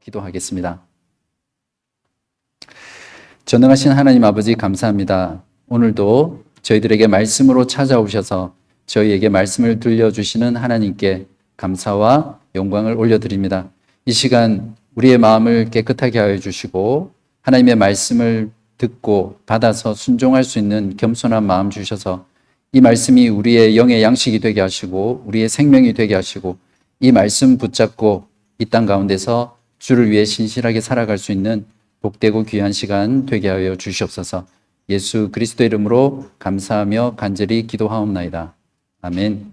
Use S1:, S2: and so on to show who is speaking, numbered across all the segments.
S1: 기도하겠습니다. 전능하신 하나님 아버지 감사합니다. 오늘도 저희들에게 말씀으로 찾아오셔서 저희에게 말씀을 들려주시는 하나님께 감사와 영광을 올려드립니다. 이 시간 우리의 마음을 깨끗하게 하여 주시고 하나님의 말씀을 듣고 받아서 순종할 수 있는 겸손한 마음 주셔서 이 말씀이 우리의 영의 양식이 되게 하시고 우리의 생명이 되게 하시고 이 말씀 붙잡고 이 땅 가운데서 주를 위해 신실하게 살아갈 수 있는 복되고 귀한 시간 되게 하여 주시옵소서. 예수 그리스도의 이름으로 감사하며 간절히 기도하옵나이다. 아멘.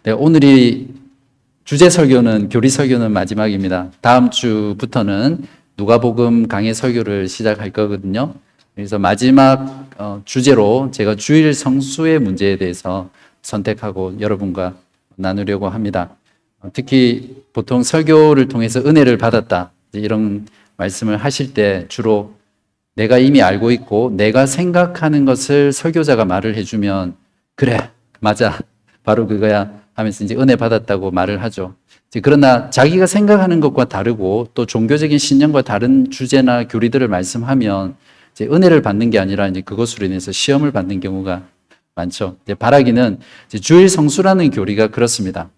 S1: 네, 오늘이 주제 설교는 교리 설교는 마지막입니다. 다음 주부터는 누가복음 강해 설교를 시작할 거거든요. 그래서 마지막 주제로 제가 주일 성수의 문제에 대해서 선택하고 여러분과 나누려고 합니다. 특히 보통 설교를 통해서 은혜를 받았다 이런 말씀을 하실 때 주로 내가 이미 알고 있고 내가 생각하는 것을 설교자가 말을 해주면 그래 맞아 바로 그거야 하면서 이제 은혜 받았다고 말을 하죠. 그러나 자기가 생각하는 것과 다르고 또 종교적인 신념과 다른 주제나 교리들을 말씀하면 이제 은혜를 받는 게 아니라 이제 그것으로 인해서 시험을 받는 경우가 많죠. 바라기는 주일 성수라는 교리가 그렇습니다.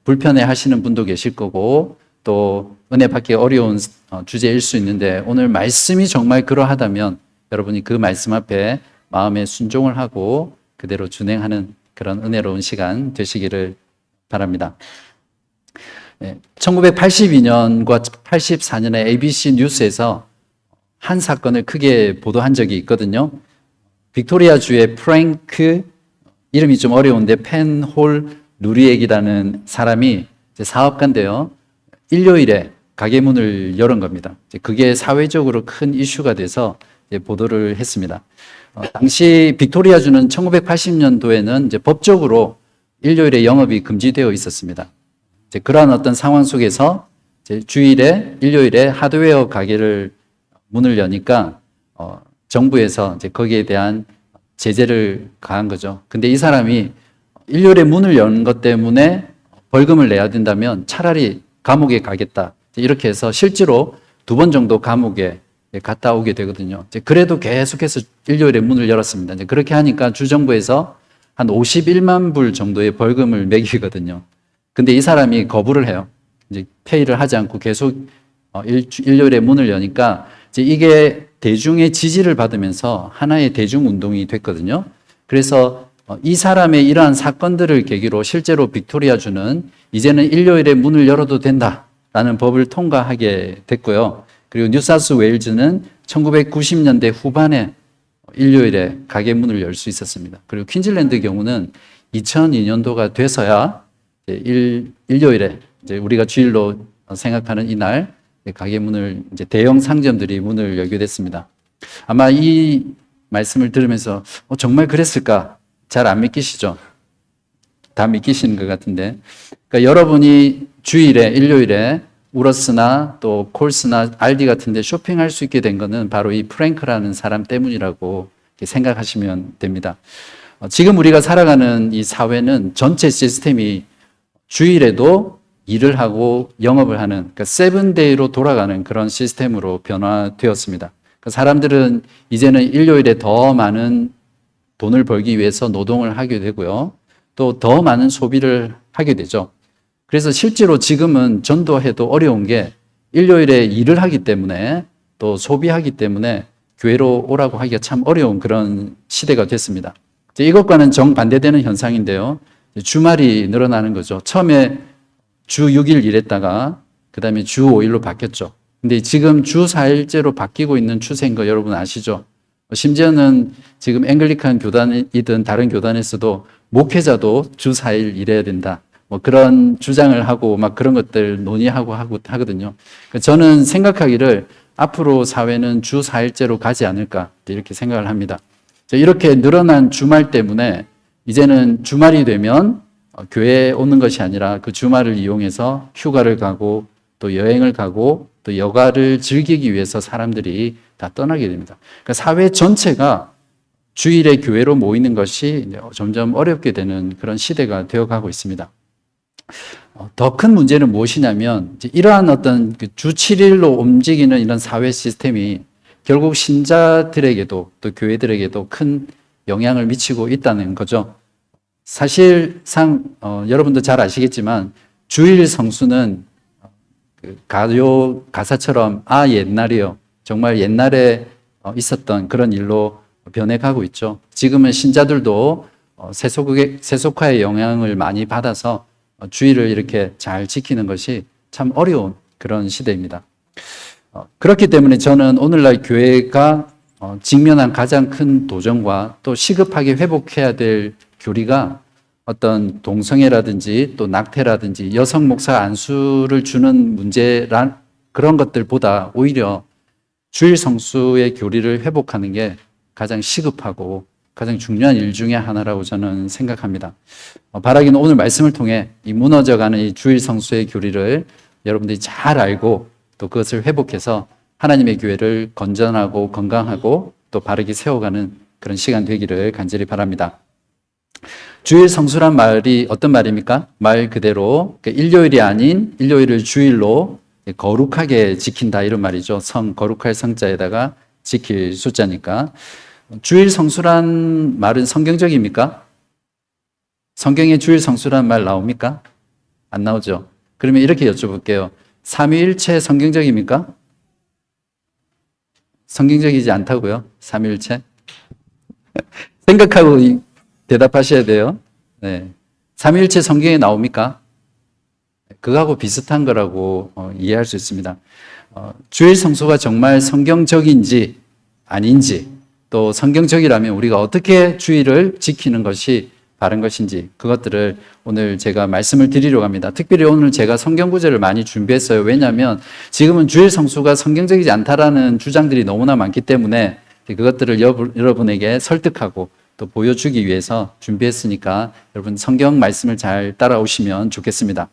S1: 불편해 하시는 분도 계실 거고 또 은혜 받기 어려운 주제일 수 있는데 오늘 말씀이 정말 그러하다면 여러분이 그 말씀 앞에 마음에 순종을 하고 그대로 준행하는 그런 은혜로운 시간 되시기를 바랍니다. 1982년과 84년에 ABC 뉴스에서 한 사건을 크게 보도한 적이 있거든요. 빅토리아주의 프랭크, 이름이 좀 어려운데 펜홀 누리액이라는 사람이 사업가인데요. 일요일에 가게 문을 열은 겁니다. 그게 사회적으로 큰 이슈가 돼서 보도를 했습니다. 당시 빅토리아주는 1980년도에는 이제 법적으로 일요일에 영업이 금지되어 있었습니다. 그러한 어떤 상황 속에서 주일에 일요일에 하드웨어 가게를 문을 여니까 정부에서 이제 거기에 대한 제재를 가한 거죠. 근데 이 사람이 일요일에 문을 여는 것 때문에 벌금을 내야 된다면 차라리 감옥에 가겠다. 이렇게 해서 실제로 2번 정도 감옥에 갔다 오게 되거든요. 그래도 계속해서 일요일에 문을 열었습니다. 그렇게 하니까 주정부에서 한 51만 불 정도의 벌금을 매기거든요. 근데 이 사람이 거부를 해요. 이제 페이를 하지 않고 계속 일요일에 문을 여니까 이게 대중의 지지를 받으면서 하나의 대중운동이 됐거든요. 그래서 이 사람의 이러한 사건들을 계기로 실제로 빅토리아주는 이제는 일요일에 문을 열어도 된다라는 법을 통과하게 됐고요. 그리고 뉴사우스 웨일즈는 1990년대 후반에 일요일에 가게 문을 열 수 있었습니다. 그리고 퀸즐랜드 경우는 2002년도가 돼서야 일요일에 이제 우리가 주일로 생각하는 이날 가게 문을 이제 대형 상점들이 문을 열게 됐습니다. 아마 이 말씀을 들으면서 정말 그랬을까? 잘 안 믿기시죠? 다 믿기시는 것 같은데. 그러니까 여러분이 주일에, 일요일에 우러스나 또 콜스나 알디 같은 데 쇼핑할 수 있게 된 거는 바로 이 프랭크라는 사람 때문이라고 생각하시면 됩니다. 지금 우리가 살아가는 이 사회는 전체 시스템이 주일에도 일을 하고 영업을 하는, 그러니까 세븐데이로 돌아가는 그런 시스템으로 변화되었습니다. 그러니까 사람들은 이제는 일요일에 더 많은 돈을 벌기 위해서 노동을 하게 되고요. 또 더 많은 소비를 하게 되죠. 그래서 실제로 지금은 전도해도 어려운 게 일요일에 일을 하기 때문에 또 소비하기 때문에 교회로 오라고 하기가 참 어려운 그런 시대가 됐습니다. 이것과는 정반대되는 현상인데요. 주말이 늘어나는 거죠. 처음에 주 6일 일했다가 그 다음에 주 5일로 바뀌었죠. 근데 지금 주 4일제로 바뀌고 있는 추세인 거 여러분 아시죠? 심지어는 지금 앵글리칸 교단이든 다른 교단에서도 목회자도 주 4일 일해야 된다. 뭐 그런 주장을 하고 막 그런 것들 논의하고 하거든요. 저는 생각하기를 앞으로 사회는 주 4일제로 가지 않을까 이렇게 생각을 합니다. 이렇게 늘어난 주말 때문에 이제는 주말이 되면 교회에 오는 것이 아니라 그 주말을 이용해서 휴가를 가고 또 여행을 가고 또 여가를 즐기기 위해서 사람들이 다 떠나게 됩니다. 그러니까 사회 전체가 주일에 교회로 모이는 것이 점점 어렵게 되는 그런 시대가 되어가고 있습니다. 더 큰 문제는 무엇이냐면 이제 이러한 어떤 그 주 7일로 움직이는 이런 사회 시스템이 결국 신자들에게도 또 교회들에게도 큰 영향을 미치고 있다는 거죠. 사실상 여러분도 잘 아시겠지만 주일 성수는 그 가요 가사처럼 옛날이요. 정말 옛날에 있었던 그런 일로 변해가고 있죠. 지금은 신자들도 세속화의 영향을 많이 받아서 주일을 이렇게 잘 지키는 것이 참 어려운 그런 시대입니다. 그렇기 때문에 저는 오늘날 교회가 직면한 가장 큰 도전과 또 시급하게 회복해야 될 교리가 어떤 동성애라든지 또 낙태라든지 여성 목사 안수를 주는 문제란 그런 것들보다 오히려 주일 성수의 교리를 회복하는 게 가장 시급하고 가장 중요한 일 중에 하나라고 저는 생각합니다. 바라기는 오늘 말씀을 통해 이 무너져가는 이 주일 성수의 교리를 여러분들이 잘 알고 또 그것을 회복해서 하나님의 교회를 건전하고 건강하고 또 바르게 세워가는 그런 시간 되기를 간절히 바랍니다. 주일 성수란 말이 어떤 말입니까? 말 그대로 일요일이 아닌 일요일을 주일로 거룩하게 지킨다 이런 말이죠. 거룩할 성자에다가 지킬 숫자니까. 주일 성수란 말은 성경적입니까? 성경에 주일 성수란 말 나옵니까? 안 나오죠. 그러면 이렇게 여쭤볼게요. 삼위일체 성경적입니까? 성경적이지 않다고요? 삼위일체? 생각하고 대답하셔야 돼요. 네. 삼위일체 성경에 나옵니까? 그거하고 비슷한 거라고 이해할 수 있습니다. 주일 성수가 정말 성경적인지 아닌지 또 성경적이라면 우리가 어떻게 주일을 지키는 것이 바른 것인지 그것들을 오늘 제가 말씀을 드리려고 합니다. 특별히 오늘 제가 성경 구절을 많이 준비했어요. 왜냐하면 지금은 주일 성수가 성경적이지 않다라는 주장들이 너무나 많기 때문에 그것들을 여러분에게 설득하고 또 보여주기 위해서 준비했으니까 여러분 성경 말씀을 잘 따라오시면 좋겠습니다.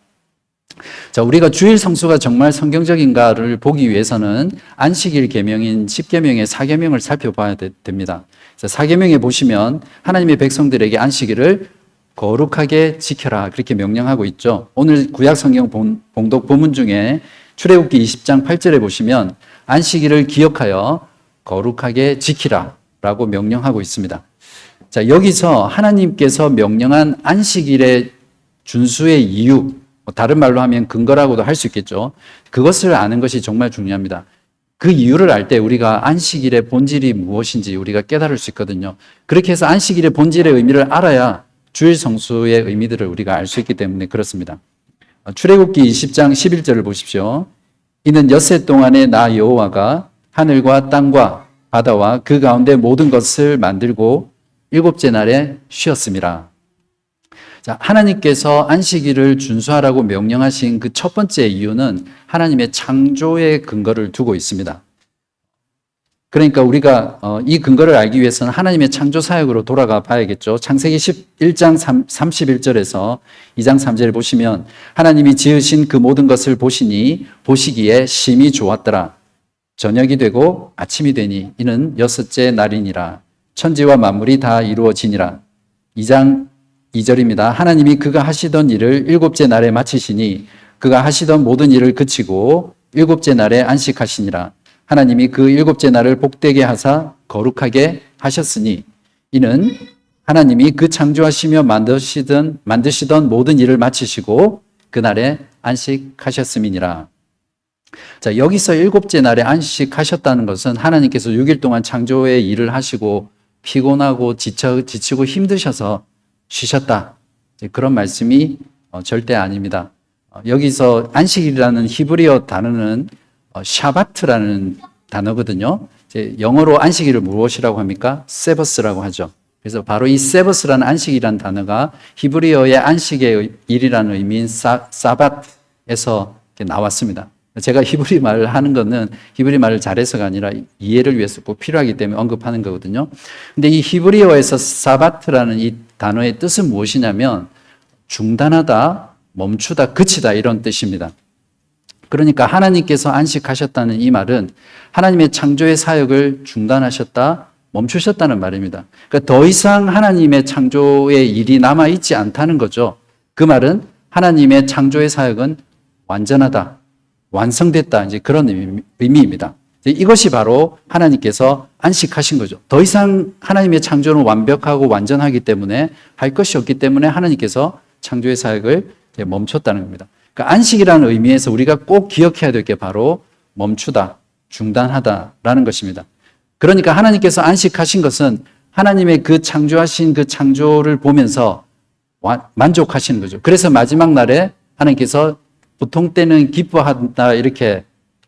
S1: 자, 우리가 주일 성수가 정말 성경적인가를 보기 위해서는 안식일 계명인 10계명의 4계명을 살펴봐야 됩니다. 그래서 4계명에 보시면 하나님의 백성들에게 안식일을 거룩하게 지켜라 그렇게 명령하고 있죠. 오늘 구약 성경 봉독 본문 중에 출애굽기 20장 8절에 보시면 안식일을 기억하여 거룩하게 지키라 라고 명령하고 있습니다. 자, 여기서 하나님께서 명령한 안식일의 준수의 이유, 다른 말로 하면 근거라고도 할 수 있겠죠. 그것을 아는 것이 정말 중요합니다. 그 이유를 알 때 우리가 안식일의 본질이 무엇인지 우리가 깨달을 수 있거든요. 그렇게 해서 안식일의 본질의 의미를 알아야 주일 성수의 의미들을 우리가 알 수 있기 때문에 그렇습니다. 출애굽기 20장 11절을 보십시오. 이는 엿새 동안에 나 여호와가 하늘과 땅과 바다와 그 가운데 모든 것을 만들고 일곱째 날에 쉬었음이라. 자, 하나님께서 안식일을 준수하라고 명령하신 그 첫 번째 이유는 하나님의 창조의 근거를 두고 있습니다. 그러니까 우리가 이 근거를 알기 위해서는 하나님의 창조 사역으로 돌아가 봐야겠죠. 창세기 11장 31절에서 2장 3절을 보시면 하나님이 지으신 그 모든 것을 보시기에 심히 좋았더라. 저녁이 되고 아침이 되니 이는 여섯째 날이니라. 천지와 만물이 다 이루어지니라. 2장 2절입니다. 하나님이 그가 하시던 일을 일곱째 날에 마치시니 그가 하시던 모든 일을 그치고 일곱째 날에 안식하시니라. 하나님이 그 일곱째 날을 복되게 하사 거룩하게 하셨으니 이는 하나님이 그 창조하시며 만드시던 모든 일을 마치시고 그날에 안식하셨음이니라. 자, 여기서 일곱째 날에 안식하셨다는 것은 하나님께서 6일 동안 창조의 일을 하시고 피곤하고 지치고 힘드셔서 쉬셨다. 그런 말씀이 절대 아닙니다. 여기서 안식이라는 히브리어 단어는 샤바트라는 단어거든요. 영어로 안식일을 무엇이라고 합니까? 세버스라고 하죠. 그래서 바로 이 세버스라는 안식이라는 단어가 히브리어의 안식의 일이라는 의미인 사밧에서 나왔습니다. 제가 히브리 말을 하는 거는 히브리 말을 잘해서가 아니라 이해를 위해서 꼭 필요하기 때문에 언급하는 거거든요. 근데 이 히브리어에서 사바트라는 이 단어의 뜻은 무엇이냐면 중단하다, 멈추다, 그치다 이런 뜻입니다. 그러니까 하나님께서 안식하셨다는 이 말은 하나님의 창조의 사역을 중단하셨다, 멈추셨다는 말입니다. 그러니까 더 이상 하나님의 창조의 일이 남아있지 않다는 거죠. 그 말은 하나님의 창조의 사역은 완전하다, 완성됐다, 이제 그런 의미입니다. 이것이 바로 하나님께서 안식하신 거죠. 더 이상 하나님의 창조는 완벽하고 완전하기 때문에 할 것이 없기 때문에 하나님께서 창조의 사역을 멈췄다는 겁니다. 그러니까 안식이라는 의미에서 우리가 꼭 기억해야 될 게 바로 멈추다, 중단하다라는 것입니다. 그러니까 하나님께서 안식하신 것은 하나님의 그 창조하신 그 창조를 보면서 만족하시는 거죠. 그래서 마지막 날에 하나님께서 보통 때는 기뻐한다 이렇게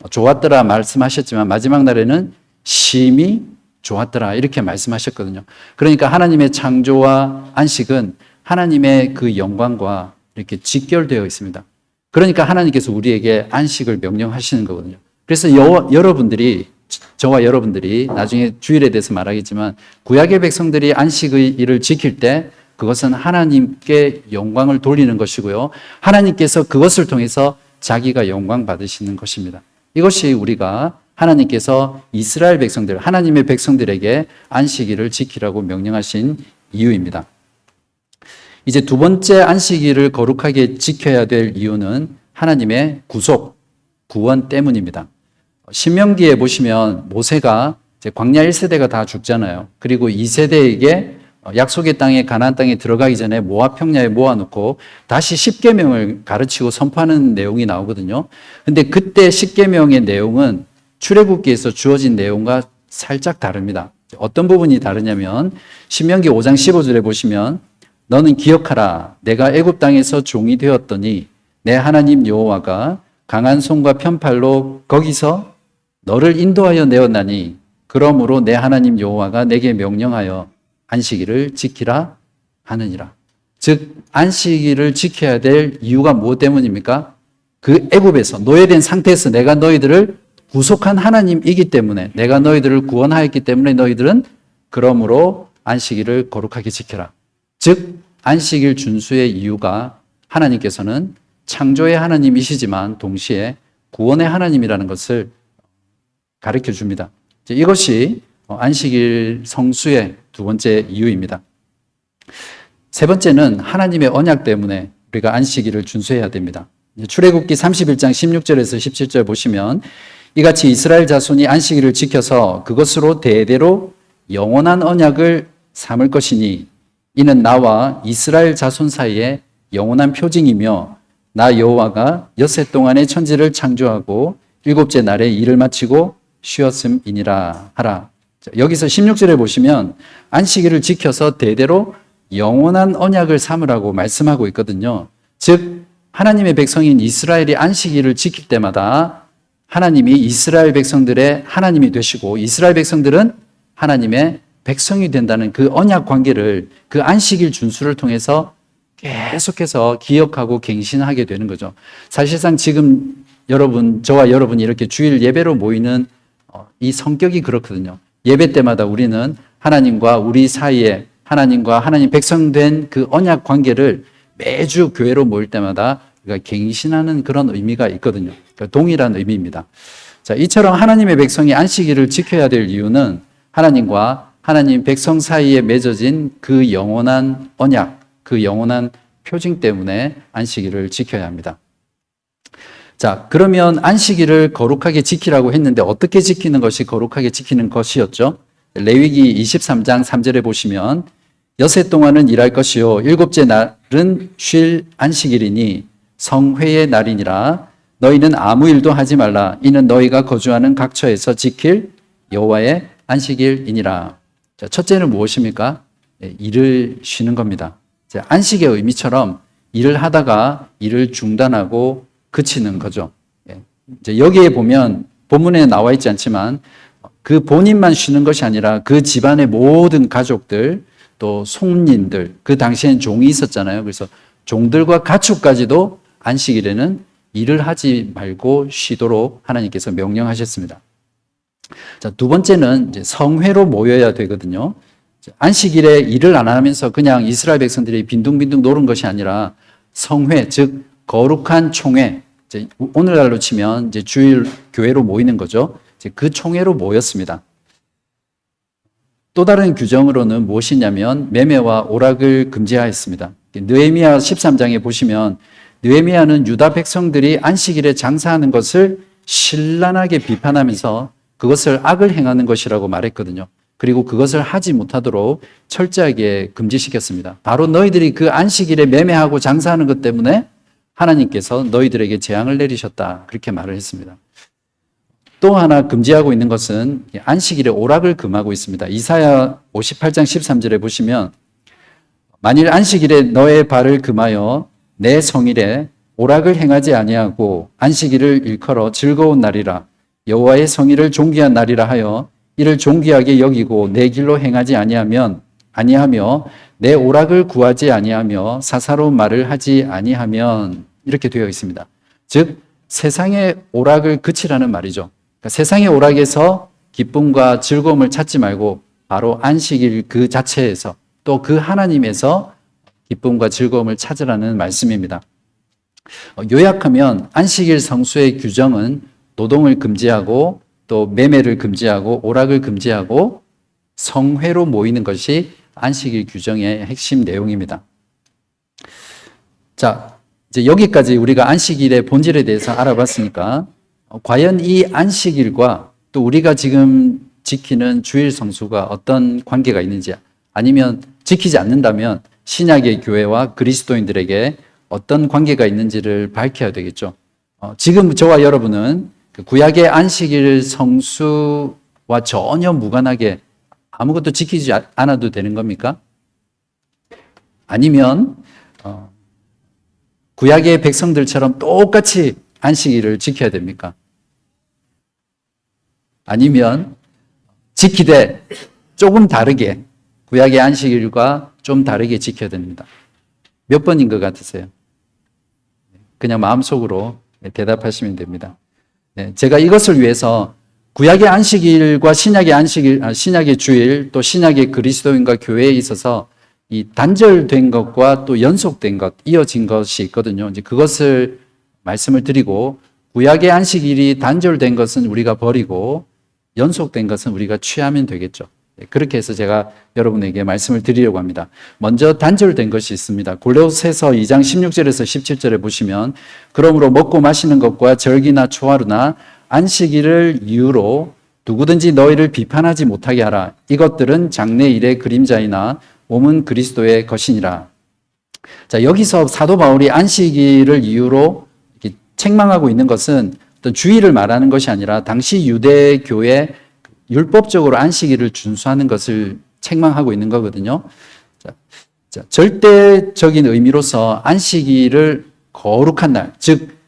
S1: 좋았더라 말씀하셨지만 마지막 날에는 심히 좋았더라 이렇게 말씀하셨거든요. 그러니까 하나님의 창조와 안식은 하나님의 그 영광과 이렇게 직결되어 있습니다. 그러니까 하나님께서 우리에게 안식을 명령하시는 거거든요. 그래서 여러분들이, 저와 여러분들이 나중에 주일에 대해서 말하겠지만 구약의 백성들이 안식의 일을 지킬 때 그것은 하나님께 영광을 돌리는 것이고요. 하나님께서 그것을 통해서 자기가 영광 받으시는 것입니다. 이것이 우리가 하나님께서 이스라엘 백성들, 하나님의 백성들에게 안식일을 지키라고 명령하신 이유입니다. 이제 두 번째 안식일을 거룩하게 지켜야 될 이유는 하나님의 구속, 구원 때문입니다. 신명기에 보시면 모세가 이제 광야 1세대가 다 죽잖아요. 그리고 2세대에게 약속의 땅에 가나안 땅에 들어가기 전에 모압 평야에 모아놓고 다시 십계명을 가르치고 선포하는 내용이 나오거든요. 근데 그때 십계명의 내용은 출애굽기에서 주어진 내용과 살짝 다릅니다. 어떤 부분이 다르냐면 신명기 5장 15절에 보시면 너는 기억하라 내가 애굽 땅에서 종이 되었더니 내 하나님 여호와가 강한 손과 편팔로 거기서 너를 인도하여 내었나니 그러므로 내 하나님 여호와가 내게 명령하여 안식일을 지키라 하느니라. 즉 안식일을 지켜야 될 이유가 무엇 때문입니까? 그 애굽에서 노예된 상태에서 내가 너희들을 구속한 하나님이기 때문에 내가 너희들을 구원하였기 때문에 너희들은 그러므로 안식일을 거룩하게 지켜라. 즉 안식일 준수의 이유가 하나님께서는 창조의 하나님이시지만 동시에 구원의 하나님이라는 것을 가르쳐 줍니다. 이것이 안식일 성수의 두 번째 이유입니다. 세 번째는 하나님의 언약 때문에 우리가 안식일을 준수해야 됩니다. 출애굽기 31장 16절에서 17절 보시면 이같이 이스라엘 자손이 안식일을 지켜서 그것으로 대대로 영원한 언약을 삼을 것이니 이는 나와 이스라엘 자손 사이에 영원한 표징이며 나 여호와가 엿새 동안의 천지를 창조하고 일곱째 날에 일을 마치고 쉬었음이니라 하라. 여기서 16절에 보시면 안식일을 지켜서 대대로 영원한 언약을 삼으라고 말씀하고 있거든요. 즉 하나님의 백성인 이스라엘이 안식일을 지킬 때마다 하나님이 이스라엘 백성들의 하나님이 되시고 이스라엘 백성들은 하나님의 백성이 된다는 그 언약 관계를 그 안식일 준수를 통해서 계속해서 기억하고 갱신하게 되는 거죠. 사실상 지금 저와 여러분이 이렇게 주일 예배로 모이는 이 성격이 그렇거든요. 예배 때마다 우리는 하나님과 우리 사이에 하나님과 하나님 백성된 그 언약 관계를 매주 교회로 모일 때마다 우리가 갱신하는 그런 의미가 있거든요. 그러니까 동일한 의미입니다. 자, 이처럼 하나님의 백성이 안식일을 지켜야 될 이유는 하나님과 하나님 백성 사이에 맺어진 그 영원한 언약, 그 영원한 표징 때문에 안식일을 지켜야 합니다. 자, 그러면 안식일을 거룩하게 지키라고 했는데 어떻게 지키는 것이 거룩하게 지키는 것이었죠? 레위기 23장 3절에 보시면 엿새 동안은 일할 것이요 일곱째 날은 쉴 안식일이니 성회의 날이니라. 너희는 아무 일도 하지 말라. 이는 너희가 거주하는 각처에서 지킬 여호와의 안식일이니라. 자, 첫째는 무엇입니까? 일을 쉬는 겁니다. 안식의 의미처럼 일을 하다가 일을 중단하고 그치는 거죠. 이제 여기에 보면 본문에 나와 있지 않지만 그 본인만 쉬는 것이 아니라 그 집안의 모든 가족들 또 손님들, 그 당시엔 종이 있었잖아요. 그래서 종들과 가축까지도 안식일에는 일을 하지 말고 쉬도록 하나님께서 명령하셨습니다. 자, 두 번째는 이제 성회로 모여야 되거든요. 안식일에 일을 안 하면서 그냥 이스라엘 백성들이 빈둥빈둥 노는 것이 아니라 성회, 즉 거룩한 총회, 이제 오늘날로 치면 이제 주일 교회로 모이는 거죠. 이제 그 총회로 모였습니다. 또 다른 규정으로는 무엇이냐면 매매와 오락을 금지하였습니다. 느헤미야 13장에 보시면 느헤미야는 유다 백성들이 안식일에 장사하는 것을 신랄하게 비판하면서 그것을 악을 행하는 것이라고 말했거든요. 그리고 그것을 하지 못하도록 철저하게 금지시켰습니다. 바로 너희들이 그 안식일에 매매하고 장사하는 것 때문에 하나님께서 너희들에게 재앙을 내리셨다. 그렇게 말을 했습니다. 또 하나 금지하고 있는 것은 안식일에 오락을 금하고 있습니다. 이사야 58장 13절에 보시면 만일 안식일에 너의 발을 금하여 내 성일에 오락을 행하지 아니하고 안식일을 일컬어 즐거운 날이라 여호와의 성일을 존귀한 날이라 하여 이를 존귀하게 여기고 내 길로 행하지 아니하며 내 오락을 구하지 아니하며 사사로운 말을 하지 아니하면 이렇게 되어 있습니다. 즉 세상의 오락을 그치라는 말이죠. 그러니까 세상의 오락에서 기쁨과 즐거움을 찾지 말고 바로 안식일 그 자체에서 또 그 하나님에서 기쁨과 즐거움을 찾으라는 말씀입니다. 요약하면 안식일 성수의 규정은 노동을 금지하고 또 매매를 금지하고 오락을 금지하고 성회로 모이는 것이 안식일 규정의 핵심 내용입니다. 자, 이제 여기까지 우리가 안식일의 본질에 대해서 알아봤으니까 과연 이 안식일과 또 우리가 지금 지키는 주일 성수가 어떤 관계가 있는지 아니면 지키지 않는다면 신약의 교회와 그리스도인들에게 어떤 관계가 있는지를 밝혀야 되겠죠. 지금 저와 여러분은 그 구약의 안식일 성수와 전혀 무관하게 아무것도 지키지 않아도 되는 겁니까? 아니면 구약의 백성들처럼 똑같이 안식일을 지켜야 됩니까? 아니면 지키되 조금 다르게 구약의 안식일과 좀 다르게 지켜야 됩니다. 몇 번인 것 같으세요? 그냥 마음속으로 대답하시면 됩니다. 제가 이것을 위해서 구약의 안식일과 신약의 주일, 또 신약의 그리스도인과 교회에 있어서 이 단절된 것과 또 연속된 것, 이어진 것이 있거든요. 이제 그것을 말씀을 드리고 구약의 안식일이 단절된 것은 우리가 버리고 연속된 것은 우리가 취하면 되겠죠. 그렇게 해서 제가 여러분에게 말씀을 드리려고 합니다. 먼저 단절된 것이 있습니다. 골로새서 2장 16절에서 17절에 보시면 그러므로 먹고 마시는 것과 절기나 초하루나 안식일을 이유로 누구든지 너희를 비판하지 못하게 하라. 이것들은 장래일의 그림자이나 몸은 그리스도의 것이니라. 자, 여기서 사도 바울이 안식일을 이유로 이렇게 책망하고 있는 것은 어떤 주의를 말하는 것이 아니라 당시 유대교회 율법적으로 안식일을 준수하는 것을 책망하고 있는 거거든요. 자, 절대적인 의미로서 안식일을 거룩한 날, 즉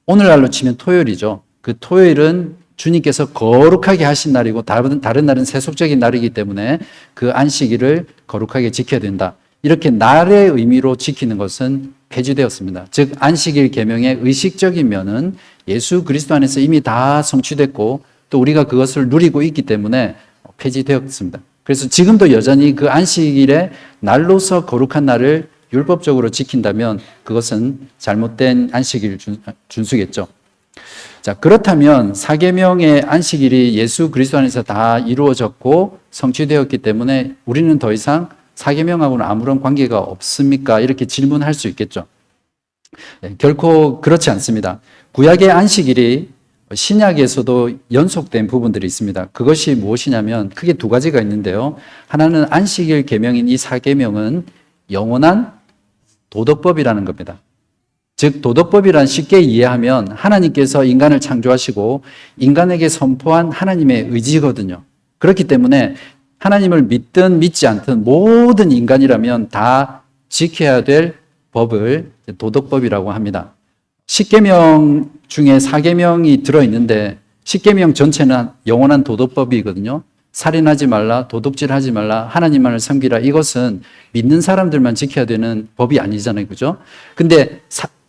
S1: 오늘날로 치면 토요일이죠. 그 토요일은 주님께서 거룩하게 하신 날이고 다른 날은 세속적인 날이기 때문에 그 안식일을 거룩하게 지켜야 된다. 이렇게 날의 의미로 지키는 것은 폐지되었습니다. 즉 안식일 계명의 의식적인 면은 예수 그리스도 안에서 이미 다 성취됐고 또 우리가 그것을 누리고 있기 때문에 폐지되었습니다. 그래서 지금도 여전히 그 안식일의 날로서 거룩한 날을 율법적으로 지킨다면 그것은 잘못된 안식일 준수겠죠. 자, 그렇다면 사계명의 안식일이 예수 그리스도 안에서 다 이루어졌고 성취되었기 때문에 우리는 더 이상 사계명하고는 아무런 관계가 없습니까? 이렇게 질문할 수 있겠죠. 결코 그렇지 않습니다. 구약의 안식일이 신약에서도 연속된 부분들이 있습니다. 그것이 무엇이냐면 크게 두 가지가 있는데요. 하나는 안식일 계명인 이 사계명은 영원한 도덕법이라는 겁니다. 즉 도덕법이란 쉽게 이해하면 하나님께서 인간을 창조하시고 인간에게 선포한 하나님의 의지거든요. 그렇기 때문에 하나님을 믿든 믿지 않든 모든 인간이라면 다 지켜야 될 법을 도덕법이라고 합니다. 10계명 중에 4계명이 들어있는데 10계명 전체는 영원한 도덕법이거든요. 살인하지 말라, 도둑질하지 말라, 하나님만을 섬기라. 이것은 믿는 사람들만 지켜야 되는 법이 아니잖아요. 그죠? 근데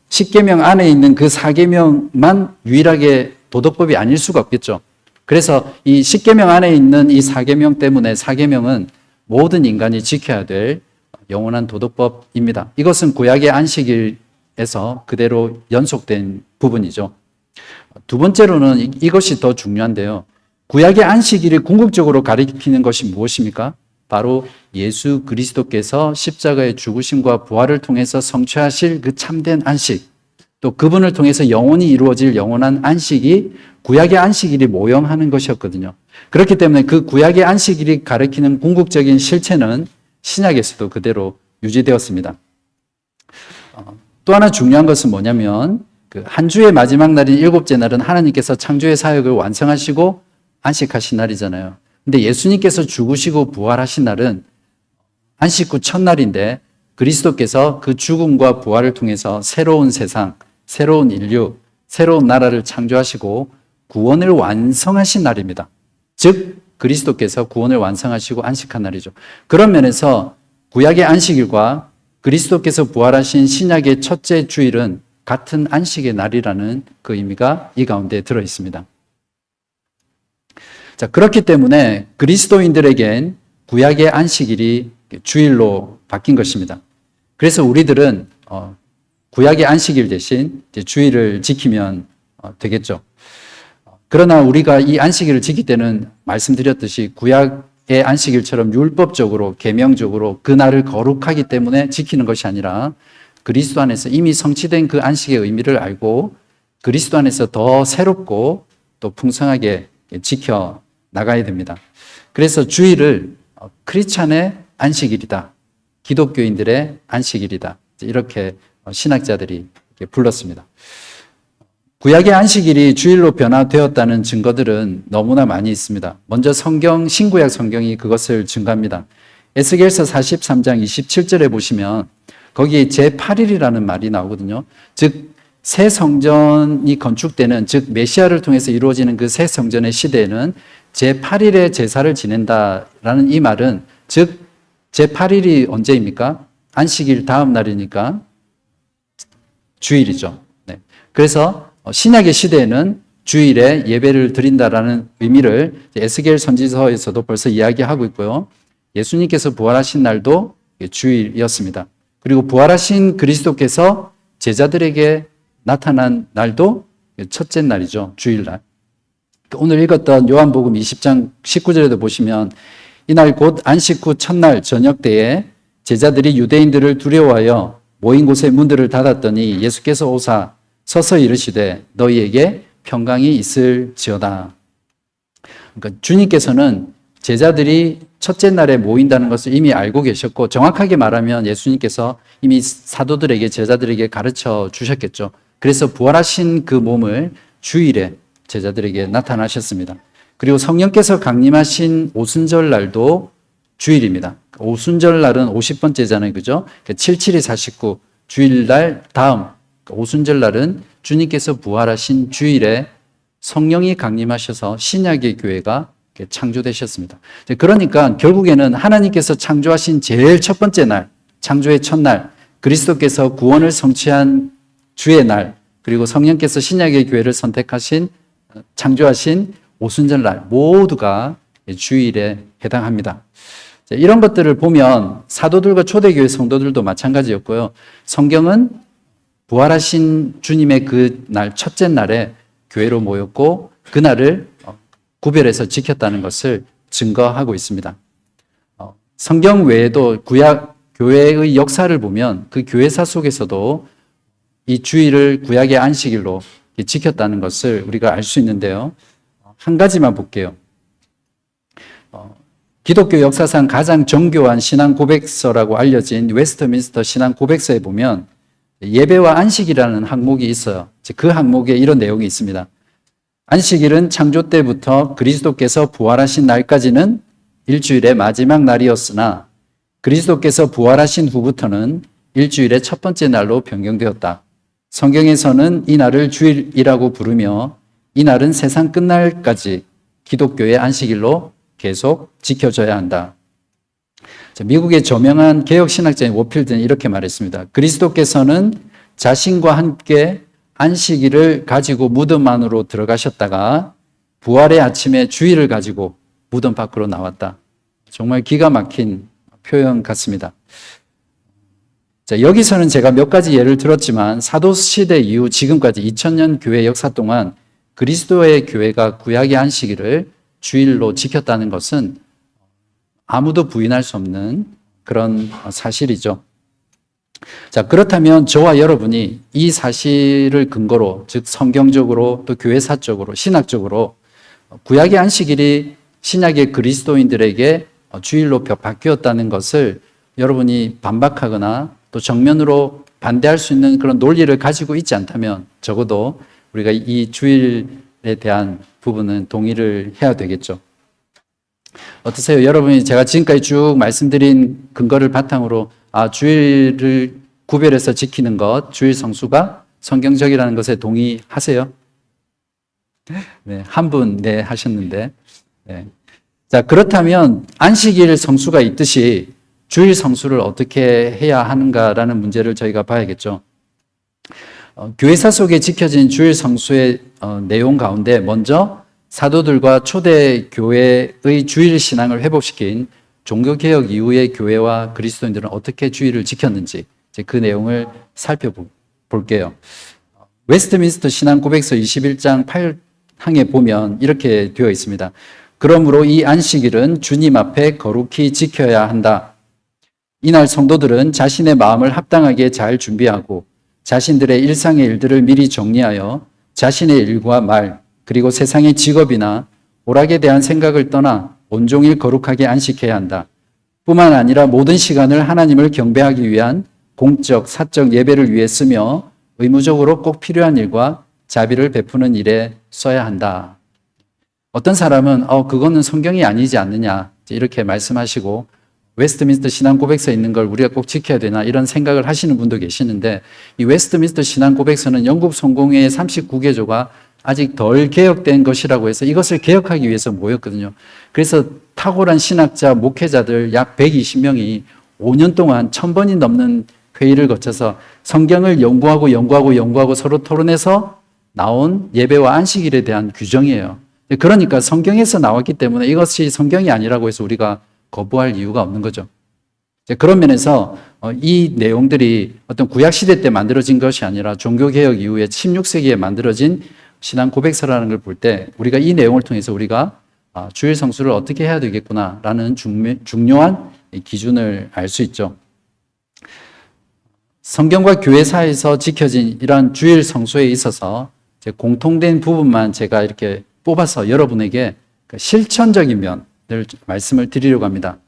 S1: 10계명 안에 있는 그 4계명만 유일하게 도덕법이 아닐 수가 없겠죠. 그래서 이 10계명 안에 있는 이 4계명 때문에 4계명은 모든 인간이 지켜야 될 영원한 도덕법입니다. 이것은 구약의 안식일에서 그대로 연속된 부분이죠. 두 번째로는 이것이 더 중요한데요. 구약의 안식일이 궁극적으로 가리키는 것이 무엇입니까? 바로 예수 그리스도께서 십자가의 죽으심과 부활을 통해서 성취하실 그 참된 안식, 또 그분을 통해서 영원히 이루어질 영원한 안식이 구약의 안식일이 모형하는 것이었거든요. 그렇기 때문에 그 구약의 안식일이 가리키는 궁극적인 실체는 신약에서도 그대로 유지되었습니다. 또 하나 중요한 것은 뭐냐면 그 한 주의 마지막 날인 일곱째 날은 하나님께서 창조의 사역을 완성하시고 안식하신 날이잖아요. 근데 예수님께서 죽으시고 부활하신 날은 안식 후 첫날인데 그리스도께서 그 죽음과 부활을 통해서 새로운 세상, 새로운 인류, 새로운 나라를 창조하시고 구원을 완성하신 날입니다. 즉 그리스도께서 구원을 완성하시고 안식한 날이죠. 그런 면에서 구약의 안식일과 그리스도께서 부활하신 신약의 첫째 주일은 같은 안식의 날이라는 그 의미가 이 가운데 들어 있습니다. 자, 그렇기 때문에 그리스도인들에겐 구약의 안식일이 주일로 바뀐 것입니다. 그래서 우리들은 구약의 안식일 대신 이제 주일을 지키면 되겠죠. 그러나 우리가 이 안식일을 지킬 때는 말씀드렸듯이 구약의 안식일처럼 율법적으로 계명적으로 그 날을 거룩하기 때문에 지키는 것이 아니라 그리스도 안에서 이미 성취된 그 안식의 의미를 알고 그리스도 안에서 더 새롭고 또 풍성하게 지켜 나가야 됩니다. 그래서 주일을 크리스찬의 안식일이다. 기독교인들의 안식일이다. 이렇게 신학자들이 불렀습니다. 구약의 안식일이 주일로 변화되었다는 증거들은 너무나 많이 있습니다. 먼저 신구약 성경이 그것을 증거합니다. 에스겔서 43장 27절에 보시면 거기에 제8일이라는 말이 나오거든요. 즉 새 성전이 건축되는, 즉 메시아를 통해서 이루어지는 그 새 성전의 시대에는 제8일의 제사를 지낸다라는 이 말은, 즉 제8일이 언제입니까? 안식일 다음 날이니까 주일이죠. 네. 그래서 신약의 시대에는 주일에 예배를 드린다라는 의미를 에스겔 선지서에서도 벌써 이야기하고 있고요. 예수님께서 부활하신 날도 주일이었습니다. 그리고 부활하신 그리스도께서 제자들에게 나타난 날도 첫째 날이죠. 주일날. 오늘 읽었던 요한복음 20장 19절에도 보시면 이날 곧 안식 후 첫날 저녁 때에 제자들이 유대인들을 두려워하여 모인 곳의 문들을 닫았더니 예수께서 오사 서서 이르시되 너희에게 평강이 있을지어다. 그러니까 주님께서는 제자들이 첫째 날에 모인다는 것을 이미 알고 계셨고, 정확하게 말하면 예수님께서 이미 사도들에게, 제자들에게 가르쳐 주셨겠죠. 그래서 부활하신 그 몸을 주일에 제자들에게 나타나셨습니다. 그리고 성령께서 강림하신 오순절 날도 주일입니다. 오순절 날은 50번째잖아요. 그죠? 77이 49, 주일날 다음 오순절 날은 주님께서 부활하신 주일에 성령이 강림하셔서 신약의 교회가 창조되셨습니다. 그러니까 결국에는 하나님께서 창조하신 제일 첫 번째 날, 창조의 첫날, 그리스도께서 구원을 성취한 주의 날, 그리고 성령께서 신약의 교회를 선택하신, 창조하신 오순절 날 모두가 주일에 해당합니다. 이런 것들을 보면 사도들과 초대교회 성도들도 마찬가지였고요. 성경은 부활하신 주님의 그 날, 첫째 날에 교회로 모였고 그날을 구별해서 지켰다는 것을 증거하고 있습니다. 성경 외에도 구약 교회의 역사를 보면 그 교회사 속에서도 이 주일을 구약의 안식일로 지켰다는 것을 우리가 알 수 있는데요. 한 가지만 볼게요. 기독교 역사상 가장 정교한 신앙 고백서라고 알려진 웨스트민스터 신앙 고백서에 보면 예배와 안식이라는 항목이 있어요. 그 항목에 이런 내용이 있습니다. 안식일은 창조 때부터 그리스도께서 부활하신 날까지는 일주일의 마지막 날이었으나 그리스도께서 부활하신 후부터는 일주일의 첫 번째 날로 변경되었다. 성경에서는 이 날을 주일이라고 부르며 이 날은 세상 끝날까지 기독교의 안식일로 계속 지켜져야 한다. 미국의 저명한 개혁신학자인 워필드는 이렇게 말했습니다. 그리스도께서는 자신과 함께 안식일을 가지고 무덤 안으로 들어가셨다가 부활의 아침에 주일을 가지고 무덤 밖으로 나왔다. 정말 기가 막힌 표현 같습니다. 자, 여기서는 제가 몇 가지 예를 들었지만 사도시대 이후 지금까지 2000년 교회 역사 동안 그리스도의 교회가 구약의 안식일을 주일로 지켰다는 것은 아무도 부인할 수 없는 그런 사실이죠. 자, 그렇다면 저와 여러분이 이 사실을 근거로, 즉 성경적으로 또 교회사적으로, 신학적으로 구약의 안식일이 신약의 그리스도인들에게 주일로 바뀌었다는 것을 여러분이 반박하거나 또 정면으로 반대할 수 있는 그런 논리를 가지고 있지 않다면 적어도 우리가 이 주일에 대한 부분은 동의를 해야 되겠죠. 어떠세요? 여러분이 제가 지금까지 쭉 말씀드린 근거를 바탕으로 주일을 구별해서 지키는 것, 주일 성수가 성경적이라는 것에 동의하세요? 네, 한 분 네 하셨는데. 네. 자, 그렇다면 안식일 성수가 있듯이 주일 성수를 어떻게 해야 하는가라는 문제를 저희가 봐야겠죠. 교회사 속에 지켜진 주일 성수의 내용 가운데 먼저 사도들과 초대 교회의 주일 신앙을 회복시킨 종교개혁 이후의 교회와 그리스도인들은 어떻게 주일을 지켰는지 그 내용을 살펴볼게요. 웨스트민스터 신앙 고백서 21장 8항에 보면 이렇게 되어 있습니다. 그러므로 이 안식일은 주님 앞에 거룩히 지켜야 한다. 이날 성도들은 자신의 마음을 합당하게 잘 준비하고 자신들의 일상의 일들을 미리 정리하여 자신의 일과 말, 그리고 세상의 직업이나 오락에 대한 생각을 떠나 온종일 거룩하게 안식해야 한다. 뿐만 아니라 모든 시간을 하나님을 경배하기 위한 공적, 사적 예배를 위해 쓰며 의무적으로 꼭 필요한 일과 자비를 베푸는 일에 써야 한다. 어떤 사람은 그거는 성경이 아니지 않느냐 이렇게 말씀하시고 웨스트민스터 신앙 고백서에 있는 걸 우리가 꼭 지켜야 되나 이런 생각을 하시는 분도 계시는데 이 웨스트민스터 신앙 고백서는 영국 성공회의 39개조가 아직 덜 개혁된 것이라고 해서 이것을 개혁하기 위해서 모였거든요. 그래서 탁월한 신학자, 목회자들 약 120명이 5년 동안 1000번이 넘는 회의를 거쳐서 성경을 연구하고 서로 토론해서 나온 예배와 안식일에 대한 규정이에요. 그러니까 성경에서 나왔기 때문에 이것이 성경이 아니라고 해서 우리가 거부할 이유가 없는 거죠. 그런 면에서 이 내용들이 어떤 구약시대 때 만들어진 것이 아니라 종교개혁 이후에 16세기에 만들어진 신앙 고백서라는 걸 볼 때 우리가 이 내용을 통해서 우리가 주일 성수를 어떻게 해야 되겠구나라는 중요한 기준을 알 수 있죠. 성경과 교회사에서 지켜진 이러한 주일 성수에 있어서 공통된 부분만 제가 이렇게 뽑아서 여러분에게 실천적인 면을 말씀을 드리려고 합니다.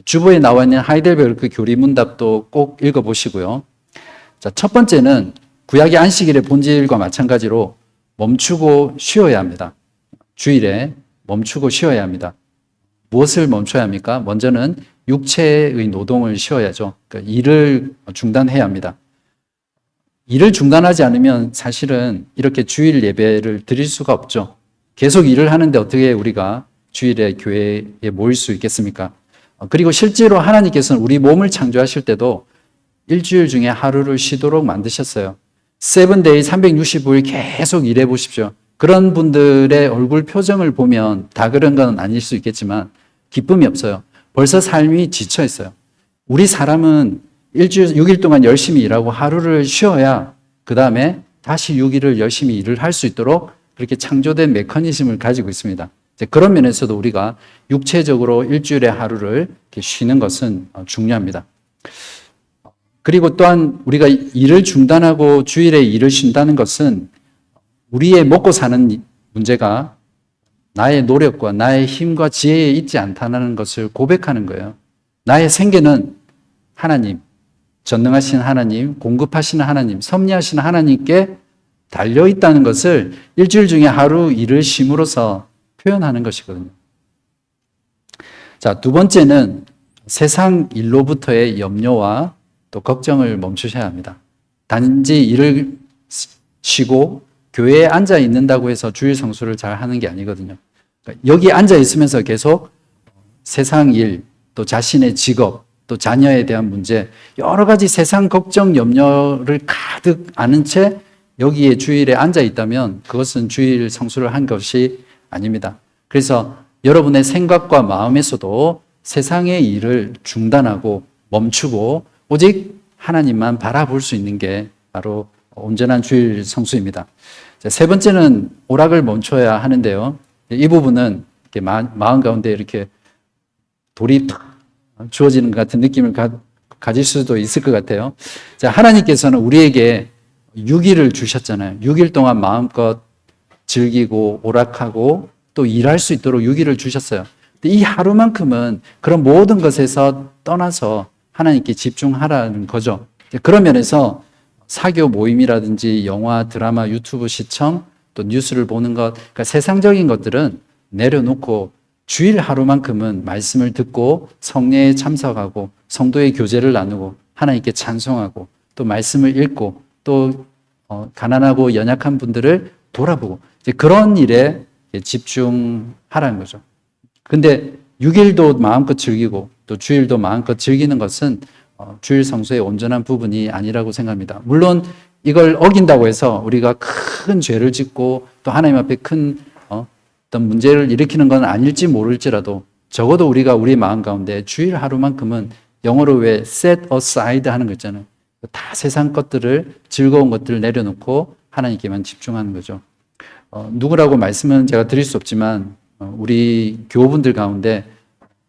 S1: 주보에 나와 있는 하이델베르크 교리 문답도 꼭 읽어보시고요. 자, 첫 번째는 구약의 안식일의 본질과 마찬가지로 멈추고 쉬어야 합니다. 주일에 멈추고 쉬어야 합니다. 무엇을 멈춰야 합니까? 먼저는 육체의 노동을 쉬어야죠. 그러니까 일을 중단해야 합니다. 일을 중단하지 않으면 사실은 이렇게 주일 예배를 드릴 수가 없죠. 계속 일을 하는데 어떻게 우리가 주일에 교회에 모일 수 있겠습니까? 그리고 실제로 하나님께서는 우리 몸을 창조하실 때도 일주일 중에 하루를 쉬도록 만드셨어요. 7day, 365일 계속 일해 보십시오. 그런 분들의 얼굴 표정을 보면 다 그런 건 아닐 수 있겠지만 기쁨이 없어요. 벌써 삶이 지쳐 있어요. 우리 사람은 일주일 6일 동안 열심히 일하고 하루를 쉬어야 그 다음에 다시 6일을 열심히 일을 할 수 있도록 그렇게 창조된 메커니즘을 가지고 있습니다. 그런 면에서도 우리가 육체적으로 일주일에 하루를 이렇게 쉬는 것은 중요합니다. 그리고 또한 우리가 일을 중단하고 주일에 일을 쉰다는 것은 우리의 먹고 사는 문제가 나의 노력과 나의 힘과 지혜에 있지 않다는 것을 고백하는 거예요. 나의 생계는 하나님, 전능하신 하나님, 공급하시는 하나님, 섭리하시는 하나님께 달려있다는 것을 일주일 중에 하루 일을 쉼으로써 표현하는 것이거든요. 자, 두 번째는 세상 일로부터의 염려와 또 걱정을 멈추셔야 합니다. 단지 일을 쉬고 교회에 앉아 있는다고 해서 주일 성수를 잘 하는 게 아니거든요. 그러니까 여기 앉아 있으면서 계속 세상 일, 또 자신의 직업, 또 자녀에 대한 문제, 여러 가지 세상 걱정, 염려를 가득 아는 채 여기에 주일에 앉아 있다면 그것은 주일 성수를 한 것이 아닙니다. 그래서 여러분의 생각과 마음에서도 세상의 일을 중단하고 멈추고 오직 하나님만 바라볼 수 있는 게 바로 온전한 주일 성수입니다. 세 번째는 오락을 멈춰야 하는데요. 이 부분은 이렇게 마음 가운데 이렇게 돌이 탁 주어지는 것 같은 느낌을 가질 수도 있을 것 같아요. 자, 하나님께서는 우리에게 6일을 주셨잖아요. 6일 동안 마음껏 즐기고 오락하고 또 일할 수 있도록 6일을 주셨어요. 근데 이 하루만큼은 그런 모든 것에서 떠나서 하나님께 집중하라는 거죠. 그런 면에서 사교 모임이라든지 영화, 드라마, 유튜브 시청, 또 뉴스를 보는 것, 그러니까 세상적인 것들은 내려놓고 주일 하루만큼은 말씀을 듣고 성례에 참석하고 성도의 교제를 나누고 하나님께 찬송하고 또 말씀을 읽고 또 가난하고 연약한 분들을 돌아보고 이제 그런 일에 집중하라는 거죠. 근데 6일도 마음껏 즐기고 또 주일도 마음껏 즐기는 것은 주일 성수의 온전한 부분이 아니라고 생각합니다. 물론 이걸 어긴다고 해서 우리가 큰 죄를 짓고 또 하나님 앞에 큰 어떤 문제를 일으키는 건 아닐지 모를지라도 적어도 우리가 우리 마음 가운데 주일 하루만큼은 영어로 왜 set aside 하는 거 있잖아요. 다 세상 것들을 즐거운 것들을 내려놓고 하나님께만 집중하는 거죠. 누구라고 말씀은 제가 드릴 수 없지만 우리 교우분들 가운데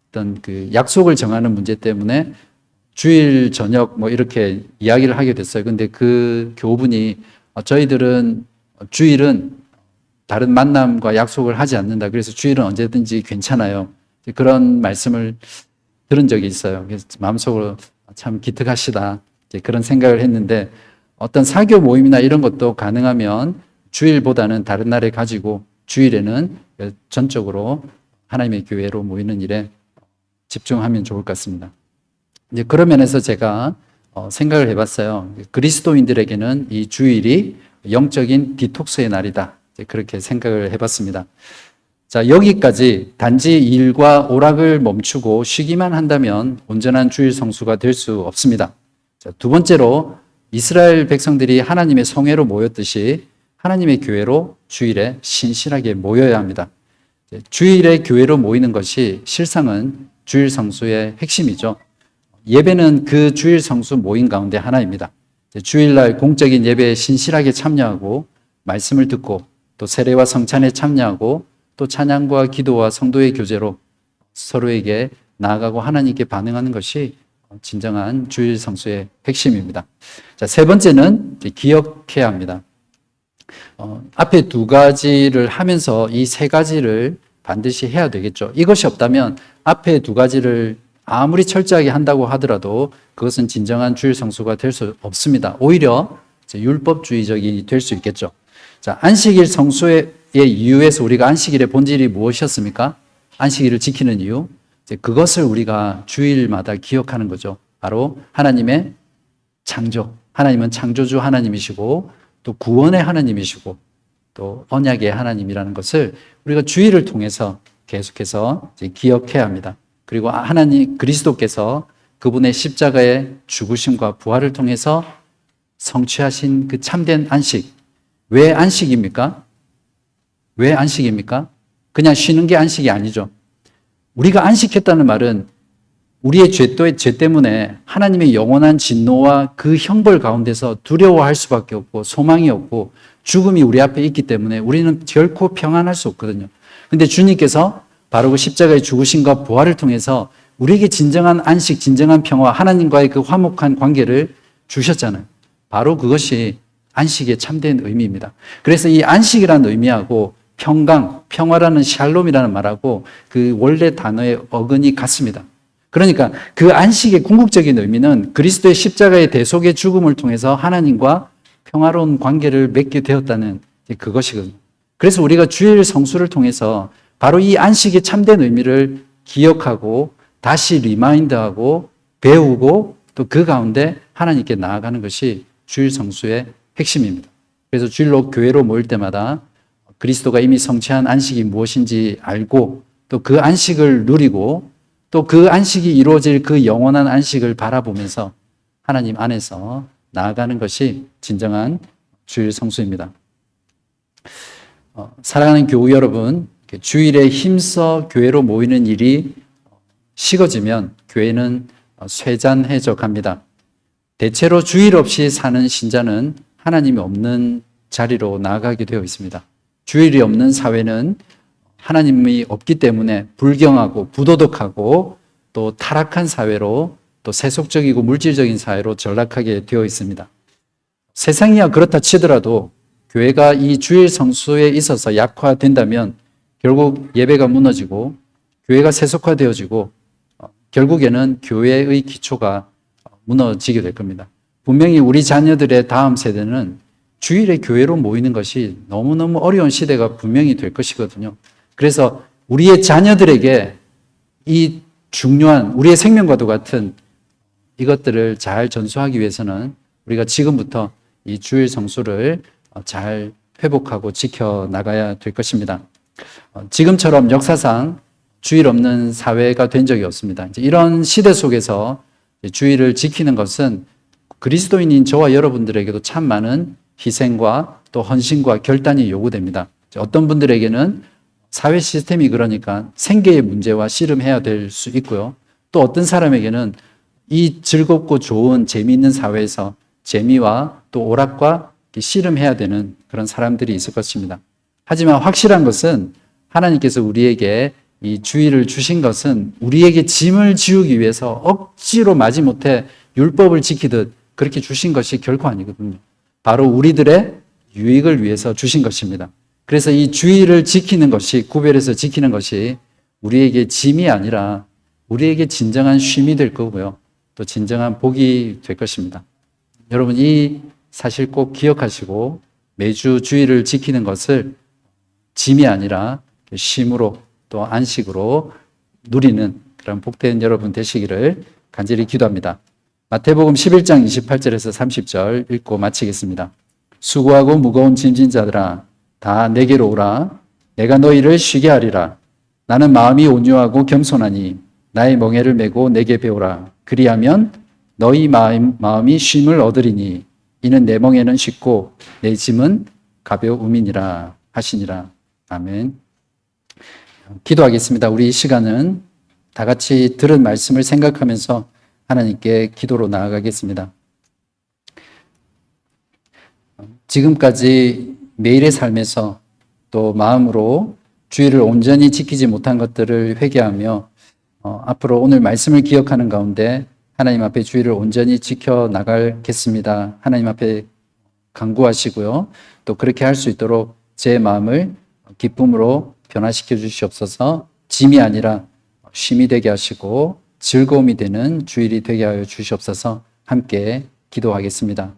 S1: 어떤 그 약속을 정하는 문제 때문에 주일 저녁 뭐 이렇게 이야기를 하게 됐어요. 근데 그 교우분이 저희들은 주일은 다른 만남과 약속을 하지 않는다. 그래서 주일은 언제든지 괜찮아요. 그런 말씀을 들은 적이 있어요. 그래서 마음속으로 참 기특하시다. 그런 생각을 했는데 어떤 사교 모임이나 이런 것도 가능하면 주일보다는 다른 날에 가지고 주일에는 전적으로 하나님의 교회로 모이는 일에 집중하면 좋을 것 같습니다. 이제 그런 면에서 제가 생각을 해봤어요. 그리스도인들에게는 이 주일이 영적인 디톡스의 날이다. 그렇게 생각을 해봤습니다. 자, 여기까지 단지 일과 오락을 멈추고 쉬기만 한다면 온전한 주일 성수가 될 수 없습니다. 자, 두 번째로 이스라엘 백성들이 하나님의 성회로 모였듯이 하나님의 교회로 주일에 신실하게 모여야 합니다. 주일에 교회로 모이는 것이 실상은 주일 성수의 핵심이죠. 예배는 그 주일 성수 모임 가운데 하나입니다. 주일날 공적인 예배에 신실하게 참여하고 말씀을 듣고 또 세례와 성찬에 참여하고 또 찬양과 기도와 성도의 교제로 서로에게 나아가고 하나님께 반응하는 것이 진정한 주일 성수의 핵심입니다. 자, 세 번째는 기억해야 합니다. 앞에 두 가지를 하면서 이 세 가지를 반드시 해야 되겠죠. 이것이 없다면 앞에 두 가지를 아무리 철저하게 한다고 하더라도 그것은 진정한 주일 성수가 될 수 없습니다. 오히려 율법주의적이 될 수 있겠죠. 자, 안식일 성수의 이유에서 우리가 안식일의 본질이 무엇이었습니까? 안식일을 지키는 이유. 그것을 우리가 주일마다 기억하는 거죠. 바로 하나님의 창조. 하나님은 창조주 하나님이시고 또 구원의 하나님이시고 또 언약의 하나님이라는 것을 우리가 주일을 통해서 계속해서 기억해야 합니다. 그리고 하나님 그리스도께서 그분의 십자가의 죽으심과 부활을 통해서 성취하신 그 참된 안식. 왜 안식입니까? 왜 안식입니까? 그냥 쉬는 게 안식이 아니죠. 우리가 안식했다는 말은 우리의 죄 때문에 하나님의 영원한 진노와 그 형벌 가운데서 두려워할 수밖에 없고 소망이 없고 죽음이 우리 앞에 있기 때문에 우리는 결코 평안할 수 없거든요. 그런데 주님께서 바로 그 십자가의 죽으심과 부활을 통해서 우리에게 진정한 안식, 진정한 평화, 하나님과의 그 화목한 관계를 주셨잖아요. 바로 그것이 안식의 참된 의미입니다. 그래서 이 안식이라는 의미하고 평강, 평화라는 샬롬이라는 말하고 그 원래 단어의 어근이 같습니다. 그러니까 그 안식의 궁극적인 의미는 그리스도의 십자가의 대속의 죽음을 통해서 하나님과 평화로운 관계를 맺게 되었다는 그것이거든요. 그래서 우리가 주일 성수를 통해서 바로 이 안식의 참된 의미를 기억하고 다시 리마인드하고 배우고 또 그 가운데 하나님께 나아가는 것이 주일 성수의 핵심입니다. 그래서 주일로 교회로 모일 때마다 그리스도가 이미 성취한 안식이 무엇인지 알고 또 그 안식을 누리고 또 그 안식이 이루어질 그 영원한 안식을 바라보면서 하나님 안에서 나아가는 것이 진정한 주일 성수입니다. 사랑하는 교우 여러분, 주일에 힘써 교회로 모이는 일이 식어지면 교회는 쇠잔해져 갑니다. 대체로 주일 없이 사는 신자는 하나님이 없는 자리로 나아가게 되어 있습니다. 주일이 없는 사회는 하나님이 없기 때문에 불경하고 부도덕하고 또 타락한 사회로 또 세속적이고 물질적인 사회로 전락하게 되어 있습니다. 세상이야 그렇다 치더라도 교회가 이 주일 성수에 있어서 약화된다면 결국 예배가 무너지고 교회가 세속화되어지고 결국에는 교회의 기초가 무너지게 될 겁니다. 분명히 우리 자녀들의 다음 세대는 주일에 교회로 모이는 것이 너무너무 어려운 시대가 분명히 될 것이거든요. 그래서 우리의 자녀들에게 이 중요한 우리의 생명과도 같은 이것들을 잘 전수하기 위해서는 우리가 지금부터 이 주일 성수를 잘 회복하고 지켜나가야 될 것입니다. 지금처럼 역사상 주일 없는 사회가 된 적이 없습니다. 이런 시대 속에서 주일을 지키는 것은 그리스도인인 저와 여러분들에게도 참 많은 희생과 또 헌신과 결단이 요구됩니다. 어떤 분들에게는 사회 시스템이 그러니까 생계의 문제와 씨름해야 될 수 있고요. 또 어떤 사람에게는 이 즐겁고 좋은 재미있는 사회에서 재미와 또 오락과 씨름해야 되는 그런 사람들이 있을 것입니다. 하지만 확실한 것은 하나님께서 우리에게 이 주일을 주신 것은 우리에게 짐을 지우기 위해서 억지로 마지못해 율법을 지키듯 그렇게 주신 것이 결코 아니거든요. 바로 우리들의 유익을 위해서 주신 것입니다. 그래서 이 주일을 지키는 것이, 구별해서 지키는 것이 우리에게 짐이 아니라 우리에게 진정한 쉼이 될 거고요. 또 진정한 복이 될 것입니다. 여러분 이 사실 꼭 기억하시고 매주 주일을 지키는 것을 짐이 아니라 쉼으로 또 안식으로 누리는 그런 복된 여러분 되시기를 간절히 기도합니다. 마태복음 11장 28절에서 30절 읽고 마치겠습니다. 수고하고 무거운 짐진 자들아 다 내게로 오라. 내가 너희를 쉬게 하리라. 나는 마음이 온유하고 겸손하니 나의 멍에를 메고 내게 배우라. 그리하면 너희 마음이 쉼을 얻으리니 이는 내 멍에는 쉽고 내 짐은 가벼움이니라 하시니라. 아멘. 기도하겠습니다. 우리 이 시간은 다 같이 들은 말씀을 생각하면서 하나님께 기도로 나아가겠습니다. 지금까지 매일의 삶에서 또 마음으로 주의를 온전히 지키지 못한 것들을 회개하며 앞으로 오늘 말씀을 기억하는 가운데 하나님 앞에 주의를 온전히 지켜 나가겠습니다. 하나님 앞에 간구하시고요. 또 그렇게 할 수 있도록 제 마음을 기쁨으로 변화시켜 주시옵소서. 짐이 아니라 쉼이 되게 하시고 즐거움이 되는 주일이 되게 하여 주시옵소서. 함께 기도하겠습니다.